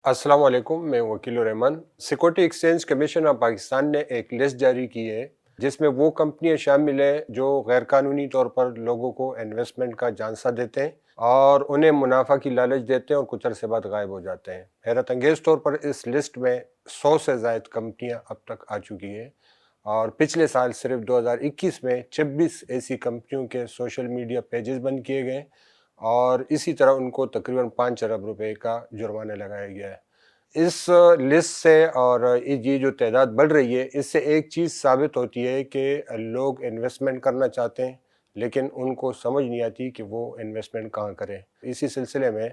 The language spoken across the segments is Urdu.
السلام علیکم، میں Wakil Urrehman. Security exchange commission of Pakistan نے ایک لسٹ جاری کی ہے جس میں وہ کمپنیاں شامل ہیں جو غیر قانونی طور پر لوگوں کو انویسٹمنٹ کا جھانسہ دیتے ہیں اور انہیں منافع کی لالچ دیتے ہیں اور کچھ عرصے بعد غائب ہو جاتے ہیں۔ حیرت انگیز طور پر اس لسٹ میں 100 سے زائد کمپنیاں اب تک آ چکی ہیں اور پچھلے سال صرف 2021 میں 26 ایسی کمپنیوں کے سوشل میڈیا پیجز بند کیے گئے اور اسی طرح ان کو تقریباً 5 ارب روپے کا جرمانہ لگایا گیا ہے۔ اس لسٹ سے اور یہ جو تعداد بڑھ رہی ہے، اس سے ایک چیز ثابت ہوتی ہے کہ لوگ انویسٹمنٹ کرنا چاہتے ہیں لیکن ان کو سمجھ نہیں آتی کہ وہ انویسٹمنٹ کہاں کریں۔ اسی سلسلے میں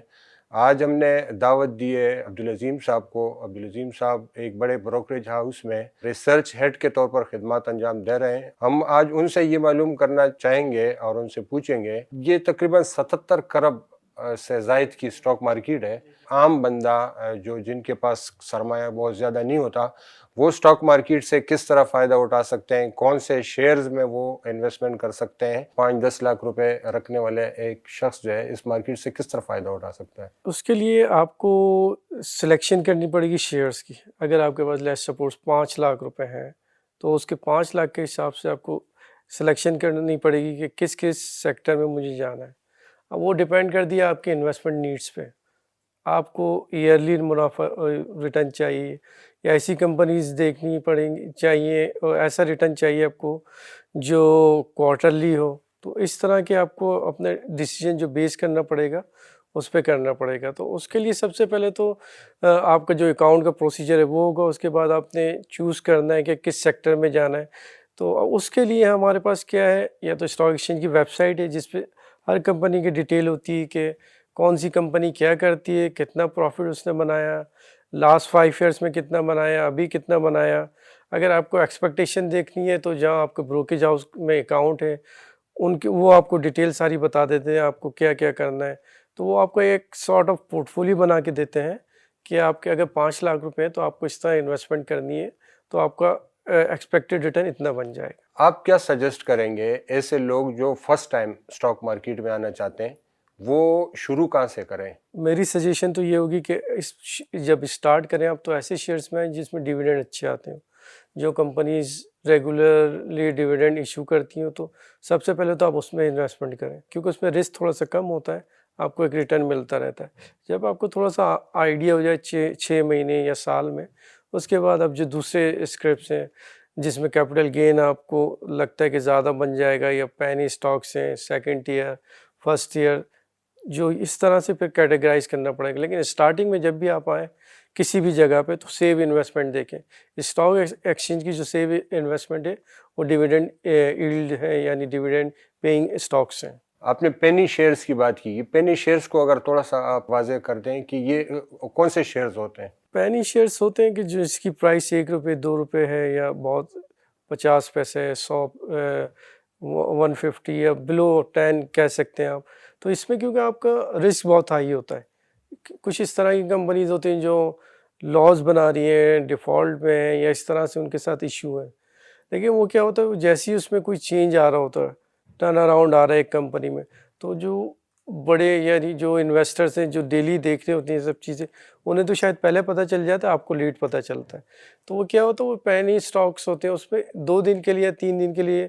آج ہم نے دعوت دی ہے عبدالعظیم صاحب کو۔ عبدالعظیم صاحب ایک بڑے بروکریج ہاؤس میں ریسرچ ہیڈ کے طور پر خدمات انجام دے رہے ہیں۔ ہم آج ان سے یہ معلوم کرنا چاہیں گے اور ان سے پوچھیں گے، یہ تقریباً 77 کروڑ سے زائد کی سٹاک مارکیٹ ہے۔ عام بندہ جن کے پاس سرمایہ بہت زیادہ نہیں ہوتا، وہ سٹاک مارکیٹ سے کس طرح فائدہ اٹھا سکتے ہیں، کون سے شیئرز میں وہ انویسٹمنٹ کر سکتے ہیں۔ 5-10 لاکھ روپے رکھنے والے ایک شخص جو ہے اس مارکیٹ سے کس طرح فائدہ اٹھا سکتا ہے؟ اس کے لیے آپ کو سلیکشن کرنی پڑے گی شیئرز کی۔ اگر آپ کے پاس لیٹس سپوز 5 لاکھ روپے ہیں تو اس کے 5 لاکھ کے حساب سے آپ کو سلیکشن کرنی پڑے گی کہ کس کس سیکٹر میں مجھے جانا ہے۔ اب وہ ڈیپینڈ کر دیا آپ کے انویسٹمنٹ نیڈز پہ۔ آپ کو ایئرلی منافع ریٹرن چاہیے یا ایسی کمپنیز دیکھنی پڑیں گی چاہیے، اور ایسا ریٹرن چاہیے آپ کو جو کوارٹرلی ہو۔ تو اس طرح کے آپ کو اپنے ڈیسیجن جو بیس کرنا پڑے گا اس پہ کرنا پڑے گا۔ تو اس کے لیے سب سے پہلے تو آپ کا جو اکاؤنٹ کا پروسیجر ہے وہ ہوگا، اس کے بعد آپ نے چوز کرنا ہے کہ کس سیکٹر میں جانا ہے۔ تو اس کے لیے ہمارے پاس کیا ہے، یا تو اسٹاک ایکسچینج کی ویب سائٹ ہے جس پہ ہر کمپنی کی ڈیٹیل ہوتی ہے کہ کون سی کمپنی کیا کرتی ہے، کتنا پروفٹ اس نے بنایا، لاسٹ 5 ایئرس میں کتنا بنایا، ابھی کتنا بنایا۔ اگر آپ کو ایکسپیکٹیشن دیکھنی ہے تو جہاں آپ کے بروکریج ہاؤس میں اکاؤنٹ ہے ان کی وہ آپ کو ڈیٹیل ساری بتا دیتے ہیں آپ کو کیا کیا کرنا ہے۔ تو وہ آپ کو ایک سارٹ آف پورٹ فولیو بنا کے دیتے ہیں کہ آپ کے اگر 5 لاکھ روپے ہیں تو آپ کو اس طرح انویسٹمنٹ کرنی ہے تو آپ کا ایکسپیکٹڈ ریٹرن اتنا بن جائے گا۔ آپ کیا سجیسٹ کریں گے ایسے لوگ جو فرسٹ ٹائم سٹاک مارکیٹ میں آنا چاہتے ہیں، وہ شروع کہاں سے کریں؟ میری سجیشن تو یہ ہوگی کہ جب اسٹارٹ کریں آپ تو ایسے شیئرس میں جس میں ڈیویڈنڈ اچھے آتے ہیں، جو کمپنیز ریگولرلی ڈیویڈنڈ ایشو کرتی ہیں، تو سب سے پہلے تو آپ اس میں انویسٹمنٹ کریں کیونکہ اس میں رسک تھوڑا سا کم ہوتا ہے، آپ کو ایک ریٹرن ملتا رہتا ہے۔ جب آپ کو تھوڑا سا آئیڈیا ہو جائے 6 مہینے یا سال میں، اس کے بعد اب جو دوسرے اسکرپٹس ہیں جس میں کیپٹل گین آپ کو لگتا ہے کہ زیادہ بن جائے گا، یا پینی اسٹاکس ہیں، سیکنڈ ٹیئر، فرسٹ ایئر، جو اس طرح سے پھر کیٹیگرائز کرنا پڑے گا۔ لیکن اسٹارٹنگ میں جب بھی آپ آئیں کسی بھی جگہ پہ تو سیو انویسٹمنٹ دیکھیں۔ اسٹاک ایکسچینج کی جو سیو انویسٹمنٹ ہے وہ ڈیویڈنڈ ایلڈ ہے، یعنی ڈیویڈنڈ پیئنگ اسٹاکس ہیں۔ آپ نے پینی شیئرز کی بات کی، پینی شیئرز کو اگر تھوڑا سا آپ واضح کر دیں کہ یہ کون سے شیئرز ہوتے ہیں؟ پینی شیئرس ہوتے ہیں کہ جو اس کی پرائس 1 روپے 2 روپے ہے، یا بہت 50 پیسے، 100، 150 یا بلو 10 کہہ سکتے ہیں آپ۔ تو اس میں کیونکہ آپ کا رسک بہت ہائی ہوتا ہے، کچھ اس طرح کی کمپنیز ہوتی ہیں جو لاس بنا رہی ہیں، ڈیفالٹ میں ہیں، یا اس طرح سے ان کے ساتھ ایشو ہے۔ لیکن وہ کیا ہوتا ہے، جیسے ہی اس میں کوئی چینج آ رہا ہوتا ہے، ٹرن اراؤنڈ آ رہا ہے ایک کمپنی میں، تو جو بڑے یعنی جو انویسٹرز ہیں جو ڈیلی دیکھ رہے ہوتے ہیں سب چیزیں، انہیں تو شاید پہلے پتہ چل جاتا ہے، آپ کو لیٹ پتہ چلتا ہے۔ تو وہ کیا ہوتا ہے، وہ پینی اسٹاکس ہوتے ہیں، اس پہ 2 دن کے لیے 3 دن کے لیے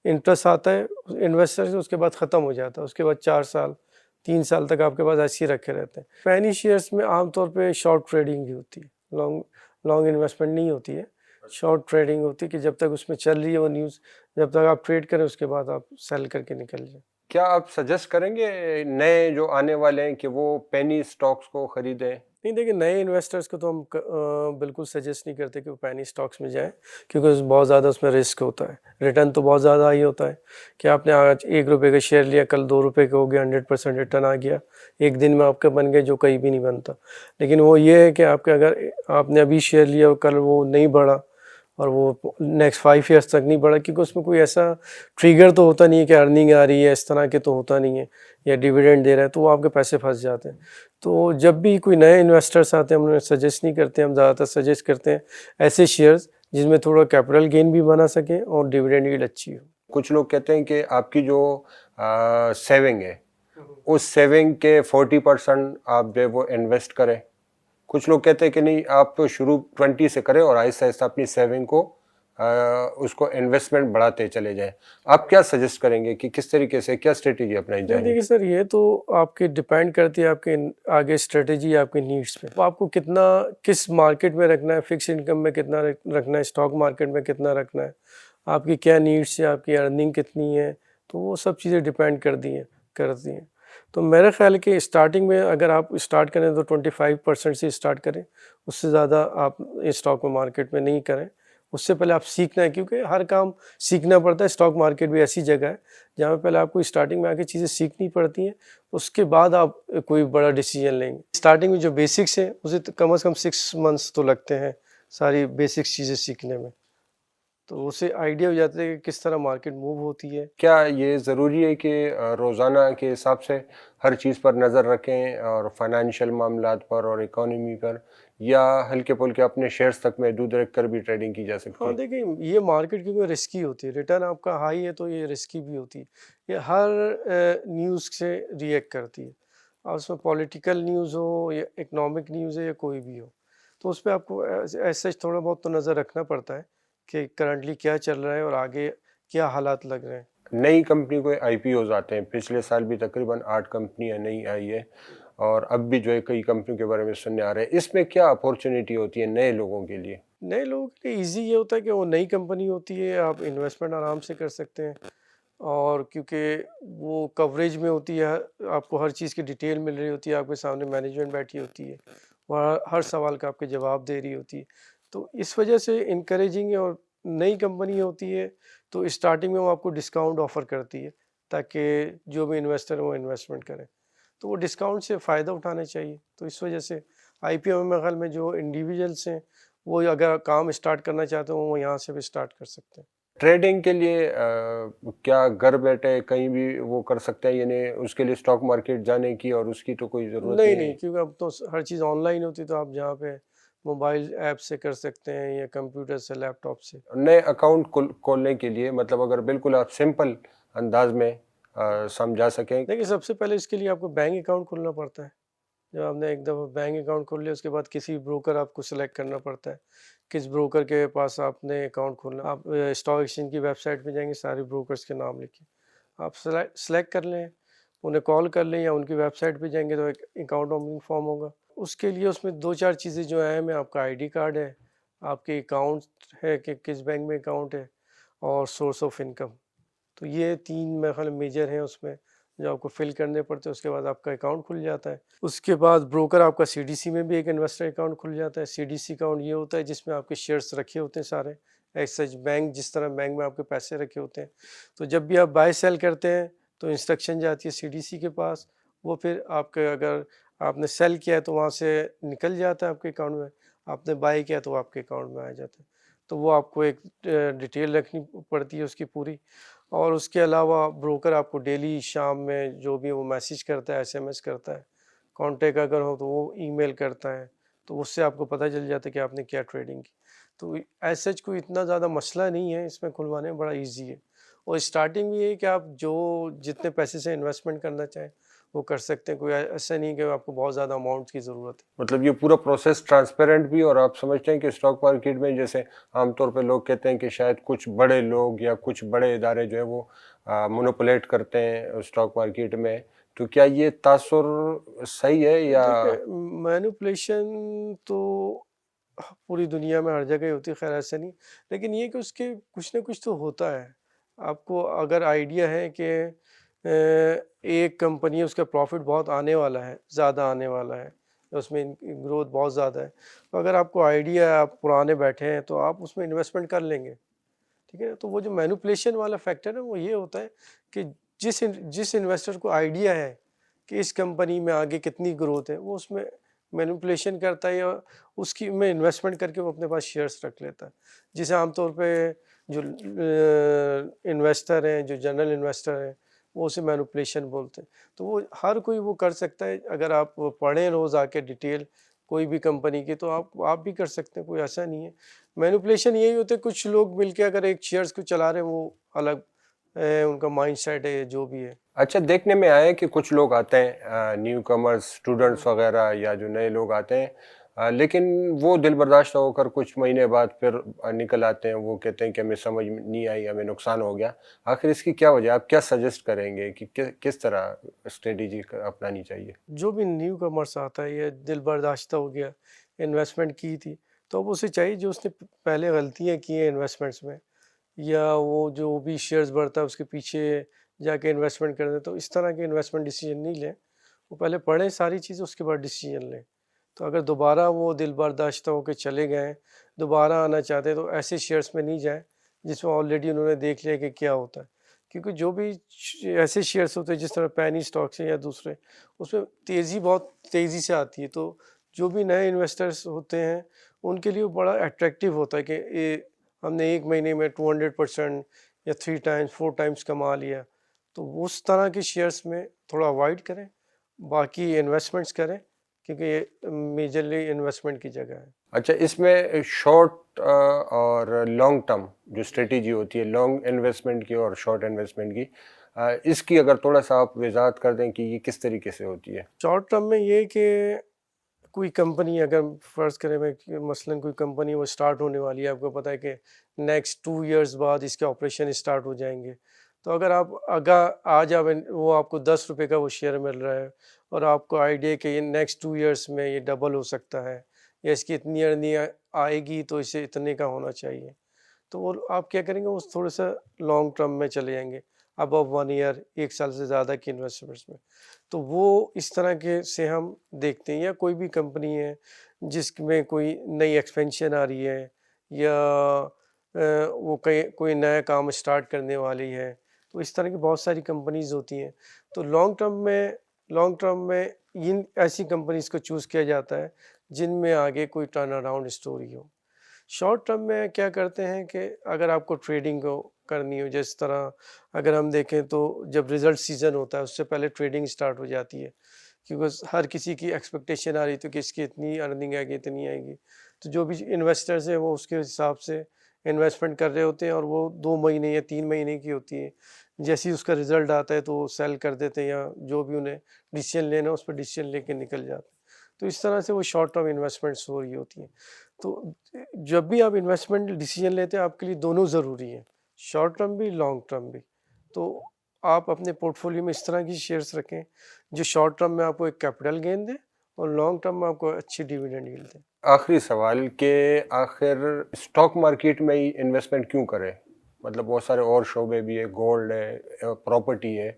انٹرسٹ آتا ہے انویسٹر سے، اس کے بعد ختم ہو جاتا ہے، اس کے بعد 4 سال 3 سال تک آپ کے پاس ایسے ہی رکھے رہتے ہیں۔ پینی شیئرس میں عام طور پہ شارٹ ٹریڈنگ ہی ہوتی ہے، لانگ انویسٹمنٹ نہیں ہوتی ہے، شارٹ ٹریڈنگ ہوتی ہے کہ جب تک اس میں چل رہی ہے وہ نیوز، جب تک آپ ٹریڈ کریں اس کے بعد آپ سیل کر کے نکل جائیں۔ کیا آپ سجیسٹ کریں گے نئے جو آنے والے ہیں کہ وہ پینی سٹاکس کو خریدیں؟ نہیں، دیکھیں نئے انویسٹرز کو تو ہم بالکل سجیسٹ نہیں کرتے کہ وہ پینی سٹاکس میں جائیں، کیونکہ بہت زیادہ اس میں رسک ہوتا ہے، ریٹرن تو بہت زیادہ ہی ہوتا ہے کہ آپ نے آج 1 روپے کا شیئر لیا، کل 2 روپے کا ہو گیا، 100% ریٹرن آ گیا، ایک دن میں آپ کا بن گئے جو کہیں بھی نہیں بنتا۔ لیکن وہ یہ ہے کہ آپ کے اگر آپ نے ابھی شیئر لیا اور کل وہ نہیں بڑھا اور وہ نیکسٹ 5 ایئرس تک نہیں بڑھا، کیونکہ اس میں کوئی ایسا ٹریگر تو ہوتا نہیں ہے کہ ارننگ آ رہی ہے، اس طرح کے تو ہوتا نہیں ہے، یا ڈیویڈنڈ دے رہا ہے، تو وہ آپ کے پیسے پھنس جاتے ہیں۔ تو جب بھی کوئی نئے انویسٹرس آتے ہیں ہم انہیں سجیسٹ نہیں کرتے، ہم زیادہ تر سجیسٹ کرتے ہیں ایسے شیئرز جس میں تھوڑا کیپٹل گین بھی بنا سکیں اور ڈیویڈنڈ ییلڈ اچھی ہو۔ کچھ لوگ کہتے ہیں کہ آپ کی جو سیونگ ہے اس سیونگ کے 40% آپ جو ہے وہ انویسٹ کریں، کچھ لوگ کہتے ہیں کہ نہیں آپ شروع 20 سے کریں اور آہستہ آہستہ اپنی سیونگ کو اس کو انویسٹمنٹ بڑھاتے چلے جائیں. آپ کیا سجیسٹ کریں گے کہ کس طریقے سے کیا اسٹریٹجی اپنائی نہیں جائے؟ دیکھیے سر، یہ تو آپ کے ڈپینڈ کرتی ہے آپ کے آگے اسٹریٹجی آپ کے نیڈس پہ. آپ کو کتنا کس مارکیٹ میں رکھنا ہے، فکس انکم میں کتنا رکھنا ہے، اسٹاک مارکیٹ میں کتنا رکھنا ہے، آپ کی کیا نیڈس ہیں، آپ کی ارننگ کتنی ہے، تو وہ سب چیزیں ڈپینڈ کرتی ہیں. تو میرا خیال ہے کہ اسٹارٹنگ میں اگر آپ اسٹارٹ کریں تو 25% سے اسٹارٹ کریں، اس سے زیادہ آپ اسٹاک مارکیٹ میں نہیں کریں. اس سے پہلے آپ سیکھنا ہے، کیونکہ ہر کام سیکھنا پڑتا ہے. اسٹاک مارکیٹ بھی ایسی جگہ ہے جہاں پہ پہلے آپ کو اسٹارٹنگ میں آ کے چیزیں سیکھنی پڑتی ہیں، اس کے بعد آپ کوئی بڑا ڈیسیجن لیں گے. اسٹارٹنگ میں جو بیسکس ہیں اسے کم از کم 6 منتھس تو لگتے ہیں ساری بیسکس چیزیں سیکھنے میں، تو اسے آئیڈیا ہو جاتا ہے کہ کس طرح مارکیٹ موو ہوتی ہے. کیا یہ ضروری ہے کہ روزانہ کے حساب سے ہر چیز پر نظر رکھیں اور فائنینشیل معاملات پر اور اکانومی پر، یا ہلکے پھلکے اپنے شیئرز تک محدود رکھ کر بھی ٹریڈنگ کی جا سکتی ہاں ہے؟ دیکھیں، یہ مارکیٹ کیونکہ رسکی ہوتی ہے، ریٹرن آپ کا ہائی ہے تو یہ رسکی بھی ہوتی ہے. یہ ہر نیوز سے ریئیکٹ کرتی ہے، اور اس میں پولیٹیکل نیوز ہو یا اکنامک نیوز ہے یا کوئی بھی ہو، تو اس پہ آپ کو ایسا تھوڑا بہت تو نظر رکھنا پڑتا ہے کہ کرنٹلی کیا چل رہا ہے اور آگے کیا حالات لگ رہے ہیں. نئی کمپنی کو آئی پی اوز آتے ہیں، پچھلے سال بھی تقریباً 8 کمپنیاں نئی آئی ہے، اور اب بھی جو ہے کئی کمپنیوں کے بارے میں سننے آ رہے ہیں. اس میں کیا اپورچونیٹی ہوتی ہے نئے لوگوں کے لیے؟ نئے لوگوں کے لیے ایزی یہ ہوتا ہے کہ وہ نئی کمپنی ہوتی ہے، آپ انویسٹمنٹ آرام سے کر سکتے ہیں، اور کیونکہ وہ کوریج میں ہوتی ہے، آپ کو ہر چیز کی ڈیٹیل مل رہی ہوتی ہے، آپ کے سامنے مینجمنٹ بیٹھی ہوتی ہے، وہ ہر سوال کا آپ کے جواب دے رہی ہوتی ہے. تو اس وجہ سے انکریجنگ ہے. اور نئی کمپنی ہوتی ہے تو اسٹارٹنگ میں وہ آپ کو ڈسکاؤنٹ آفر کرتی ہے تاکہ جو بھی انویسٹر ہیں وہ انویسٹمنٹ کریں، تو وہ ڈسکاؤنٹ سے فائدہ اٹھانا چاہیے. تو اس وجہ سے آئی پی او میں خیال میں جو انڈیویجولس ہیں وہ اگر کام اسٹارٹ کرنا چاہتے ہوں وہ یہاں سے بھی اسٹارٹ کر سکتے ہیں. ٹریڈنگ کے لیے کیا گھر بیٹھے کہیں بھی وہ کر سکتے ہیں، یعنی اس کے لیے اسٹاک مارکیٹ جانے کی اور اس کی تو کوئی ضرورت نہیں نہیں ہے؟ کیونکہ اب تو ہر چیز آن لائن ہوتی ہے، تو آپ جہاں پہ موبائل ایپ سے کر سکتے ہیں یا کمپیوٹر سے، لیپ ٹاپ سے. نئے اکاؤنٹ کھولنے کے لیے مطلب اگر بالکل آپ سمپل انداز میں سمجھا سکیں. دیکھیے، سب سے پہلے اس کے لیے آپ کو بینک اکاؤنٹ کھولنا پڑتا ہے. جب آپ نے ایک دفعہ بینک اکاؤنٹ کھول لیا، اس کے بعد کسی بروکر آپ کو سلیکٹ کرنا پڑتا ہے، کس بروکر کے پاس آپ نے اکاؤنٹ کھولنا. آپ اسٹاک ایکسچینج کی ویب سائٹ پہ جائیں گے، سارے بروکرز کے نام لکھیں، آپ سلیکٹ کر لیں، انہیں کال کر لیں، یا ان کی ویب سائٹ پہ جائیں گے تو ایک اکاؤنٹ اوپننگ فارم ہوگا. اس کے لیے اس میں 2-4 چیزیں جو اہم ہیں، آپ کا آئی ڈی کارڈ ہے، آپ کے اکاؤنٹ ہے کہ کس بینک میں اکاؤنٹ ہے، اور سورس آف انکم. تو یہ 3 میرے خیال میجر ہیں اس میں جو آپ کو فل کرنے پڑتے ہیں. اس کے بعد آپ کا اکاؤنٹ کھل جاتا ہے. اس کے بعد بروکر آپ کا سی ڈی سی میں بھی ایک انویسٹر اکاؤنٹ کھل جاتا ہے. سی ڈی سی اکاؤنٹ یہ ہوتا ہے جس میں آپ کے شیئرس رکھے ہوتے ہیں سارے، ایز سچ بینک جس طرح بینک میں آپ کے پیسے رکھے ہوتے ہیں. تو جب بھی آپ بائی سیل کرتے ہیں تو انسٹرکشن جاتی ہے سی ڈی سی کے پاس، وہ پھر آپ کے اگر آپ نے سیل کیا ہے تو وہاں سے نکل جاتا ہے آپ کے اکاؤنٹ میں، آپ نے بائی کیا تو آپ کے اکاؤنٹ میں آ جاتا ہے. تو وہ آپ کو ایک ڈیٹیل رکھنی پڑتی ہے اس کی پوری. اور اس کے علاوہ بروکر آپ کو ڈیلی شام میں جو بھی وہ میسیج کرتا ہے، ایس ایم ایس کرتا ہے، کانٹیکٹ اگر ہو تو وہ ای میل کرتا ہے، تو اس سے آپ کو پتہ چل جاتا ہے کہ آپ نے کیا ٹریڈنگ کی. تو ایز سچ کوئی اتنا زیادہ مسئلہ نہیں ہے اس میں، کھلوانے میں بڑا ایزی ہے. اور اسٹارٹنگ بھی یہ ہے کہ آپ جو جتنے پیسے سے انویسٹمنٹ کرنا چاہیں وہ کر سکتے ہیں. کوئی ایسا نہیں کہ آپ کو بہت زیادہ اماؤنٹ کی ضرورت ہے. مطلب یہ پورا پروسیس ٹرانسپیرنٹ بھی، اور آپ سمجھتے ہیں کہ اسٹاک مارکیٹ میں جیسے عام طور پہ لوگ کہتے ہیں کہ شاید کچھ بڑے لوگ یا کچھ بڑے ادارے جو ہیں وہ مونوپولیٹ کرتے ہیں اسٹاک مارکیٹ میں، تو کیا یہ تاثر صحیح ہے یا؟ دیکھیے، مینوپولیشن تو پوری دنیا میں ہر جگہ ہی ہوتی ہے، خیر ایسا نہیں، لیکن یہ کہ اس کے کچھ نہ کچھ تو ہوتا ہے. آپ کو اگر آئیڈیا ہے کہ ایک کمپنی اس کا پروفٹ بہت آنے والا ہے، زیادہ آنے والا ہے، اس میں گروتھ بہت زیادہ ہے، تو اگر آپ کو آئیڈیا ہے، آپ پرانے بیٹھے ہیں، تو آپ اس میں انویسٹمنٹ کر لیں گے. ٹھیک ہے. تو وہ جو مینوپولیشن والا فیکٹر ہے وہ یہ ہوتا ہے کہ جس انویسٹر کو آئیڈیا ہے کہ اس کمپنی میں آگے کتنی گروتھ ہے، وہ اس میں مینوپولیشن کرتا ہے، یا اس کی میں انویسٹمنٹ کر کے وہ اپنے پاس شیئرس رکھ لیتا ہے، جسے عام طور پہ جو انویسٹر ہیں، جو جنرل انویسٹر ہیں، وہ اسے مینوپولیشن بولتے ہیں. تو وہ ہر کوئی وہ کر سکتا ہے. اگر آپ پڑھیں روز آ کے ڈیٹیل کوئی بھی کمپنی کی تو آپ بھی کر سکتے ہیں، کوئی ایسا نہیں ہے. مینوپولیشن یہی ہوتا ہے کچھ لوگ مل کے اگر ایک شیئرس کو چلا رہے ہیں، وہ الگ ان کا مائنڈ سیٹ ہے جو بھی ہے. اچھا، دیکھنے میں آیا کہ کچھ لوگ آتے ہیں نیو کمرز، اسٹوڈنٹس وغیرہ، یا جو نئے لوگ آتے ہیں لیکن وہ دل برداشتہ ہو کر کچھ مہینے بعد پھر نکل آتے ہیں، وہ کہتے ہیں کہ ہمیں سمجھ نہیں آئی، ہمیں نقصان ہو گیا. آخر اس کی کیا وجہ، آپ کیا سجیسٹ کریں گے کہ کس طرح اسٹریٹجی اپنانی چاہیے؟ جو بھی نیو کمرس آتا ہے یا دل برداشتہ ہو گیا، انویسٹمنٹ کی تھی، تو اب اسے چاہیے جو اس نے پہلے غلطیاں کی ہیں انویسٹمنٹس میں، یا وہ جو بھی شیئرز بڑھتا ہے اس کے پیچھے جا کے انویسٹمنٹ کر دیں، تو اس طرح کے انویسٹمنٹ ڈیسیجن نہیں لیں. وہ پہلے پڑھیں ساری چیزیں، اس کے بعد ڈیسیجن لیں. تو اگر دوبارہ وہ دل برداشتہ ہو کے چلے گئے، دوبارہ آنا چاہتے ہیں، تو ایسے شیئرس میں نہیں جائیں جس میں آلریڈی انہوں نے دیکھ لیا کہ کیا ہوتا ہے. کیونکہ جو بھی ایسے شیئرس ہوتے ہیں جس طرح پینی اسٹاکس ہیں یا دوسرے، اس میں تیزی بہت تیزی سے آتی ہے. تو جو بھی نئے انویسٹرس ہوتے ہیں ان کے لیے بڑا اٹریکٹیو ہوتا ہے کہ ہم نے ایک مہینے میں 200% یا 3 ٹائمز 4 ٹائمز کما لیا. تو اس طرح کے شیئرس میں تھوڑا اوائڈ کریں، باقی انویسٹمنٹس کریں، کیونکہ یہ میجرلی انویسٹمنٹ کی جگہ ہے. اچھا، اس میں شارٹ اور لانگ ٹرم جو اسٹریٹجی ہوتی ہے، لانگ انویسٹمنٹ کی اور شارٹ انویسٹمنٹ کی، اس کی اگر تھوڑا سا آپ وضاحت کر دیں کہ یہ کس طریقے سے ہوتی ہے؟ شارٹ ٹرم میں یہ کہ کوئی کمپنی اگر فرض کریں میں مثلاً کوئی کمپنی وہ اسٹارٹ ہونے والی ہے، آپ کو پتہ ہے کہ نیکسٹ 2 ایئرز بعد اس کے آپریشن اسٹارٹ ہو جائیں گے. تو اگر آج وہ آپ کو 10 روپے کا وہ شیئر مل رہا ہے اور آپ کو آئیڈیا کہ یہ نیکسٹ 2 ایئرس میں یہ ڈبل ہو سکتا ہے یا اس کی اتنی ارننگ آئے گی تو اسے اتنے کا ہونا چاہیے، تو وہ آپ کیا کریں گے، وہ تھوڑا سا لانگ ٹرم میں چلے جائیں گے، ابو 1 ایئر، 1 سال سے زیادہ کی انویسٹمنٹس میں. تو وہ اس طرح کے سے ہم دیکھتے ہیں. یا کوئی بھی کمپنی ہے جس میں کوئی نئی ایکسپینشن آ رہی ہے یا وہ کوئی نیا کام اسٹارٹ کرنے والی ہے، تو اس طرح کی بہت ساری کمپنیز ہوتی ہیں. تو لانگ ٹرم میں ان ایسی کمپنیز کو چوز کیا جاتا ہے جن میں آگے کوئی ٹرن اراؤنڈ اسٹوری ہو. شارٹ ٹرم میں کیا کرتے ہیں کہ اگر آپ کو ٹریڈنگ کو کرنی ہو، جس طرح اگر ہم دیکھیں تو جب ریزلٹ سیزن ہوتا ہے اس سے پہلے ٹریڈنگ سٹارٹ ہو جاتی ہے، کیونکہ ہر کسی کی ایکسپیکٹیشن آ رہی تھی کہ اس کی اتنی ارننگ آئے گی، اتنی آئے گی. تو جو بھی انویسٹرز ہیں وہ اس کے حساب سے انویسٹمنٹ کر رہے ہوتے ہیں، اور وہ 2 مہینے یا 3 مہینے کی ہوتی ہے. جیسے ہی اس کا رزلٹ آتا ہے تو وہ سیل کر دیتے ہیں، یا جو بھی انہیں ڈیسیجن لینا ہے اس پہ ڈیسیجن لے کے نکل جاتے ہیں. تو اس طرح سے وہ شارٹ ٹرم انویسٹمنٹس ہو رہی ہوتی ہیں. تو جب بھی آپ انویسٹمنٹ ڈیسیجن لیتے ہیں آپ کے لیے دونوں ضروری ہیں، شارٹ ٹرم بھی لانگ ٹرم بھی. تو آپ اپنے پورٹ فولیو میں اس طرح کی شیئرس رکھیں جو شارٹ ٹرم میں آپ کو ایک کیپٹل گین دیں اور لانگ ٹرم میں آپ کو اچھی ڈیویڈنڈ ییلڈ دیں. آخری سوال کہ آخر اسٹاک مارکیٹ میں ہی انویسٹمنٹ کیوں کرے؟ مطلب بہت سارے اور شعبے بھی ہے، گولڈ ہے، پراپرٹی ہے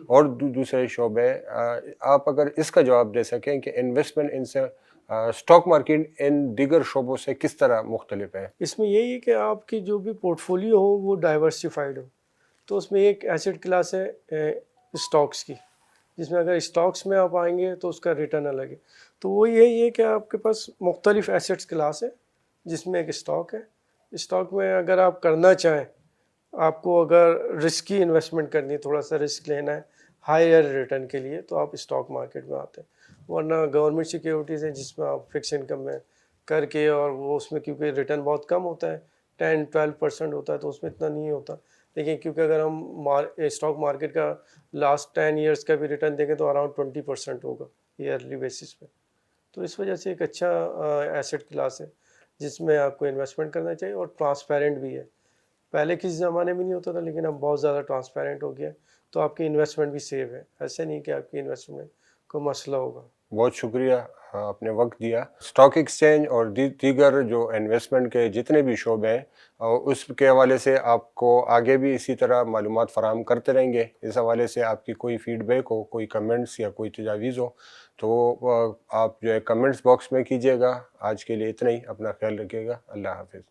اور دوسرے شعبے. آپ اگر اس کا جواب دے سکیں کہ انویسٹمنٹ ان سے اسٹاک مارکیٹ ان دیگر شعبوں سے کس طرح مختلف ہے؟ اس میں یہی ہے کہ آپ کی جو بھی پورٹ فولیو ہو وہ ڈائیورسیفائڈ ہو. تو اس میں ایک ایسٹ کلاس ہے اسٹاکس کی، جس میں اگر اسٹاکس میں آپ آئیں گے تو اس کا ریٹرن الگ ہے. تو وہ یہی ہے کہ آپ کے پاس مختلف ایسٹس کلاس ہے جس میں ایک اسٹاک ہے. اسٹاک میں اگر آپ کرنا چاہیں، آپ کو اگر رسکی انویسٹمنٹ کرنی ہے، تھوڑا سا رسک لینا ہے ہائر ریٹرن کے لیے، تو آپ اسٹاک مارکیٹ میں آتے ہیں. ورنہ گورنمنٹ سیکیورٹیز ہیں جس میں آپ فکس انکم میں کر کے، اور وہ اس میں کیونکہ ریٹرن بہت کم ہوتا ہے، 10-12% ہوتا ہے، تو اس میں اتنا نہیں ہوتا. لیکن کیونکہ اگر ہم اسٹاک مارکیٹ کا لاسٹ 10 ایئرس کا بھی ریٹرن دیکھیں تو اراؤنڈ 20% ہوگا ایئرلی بیسس پہ. تو اس وجہ سے ایک اچھا ایسٹ کلاس ہے جس میں آپ کو انویسٹمنٹ کرنا چاہیے، اور ٹرانسپیرنٹ بھی ہے. پہلے کسی زمانے میں نہیں ہوتا تھا، لیکن اب بہت زیادہ ٹرانسپیرنٹ ہو گیا، تو آپ کی انویسٹمنٹ بھی سیف ہے. ایسے نہیں کہ آپ کی انویسٹمنٹ کو مسئلہ ہوگا. بہت شکریہ، آپ نے وقت دیا. اسٹاک ایکسچینج اور دیگر جو انویسٹمنٹ کے جتنے بھی شعبے ہیں اس کے حوالے سے آپ کو آگے بھی اسی طرح معلومات فراہم کرتے رہیں گے. اس حوالے سے آپ کی کوئی فیڈ بیک ہو، کوئی کمنٹس یا کوئی تجاویز ہو تو آپ جو ہے کمنٹس باکس میں کیجیے گا. آج کے لیے اتنا ہی، اپنا خیال رکھیے گا. اللہ حافظ.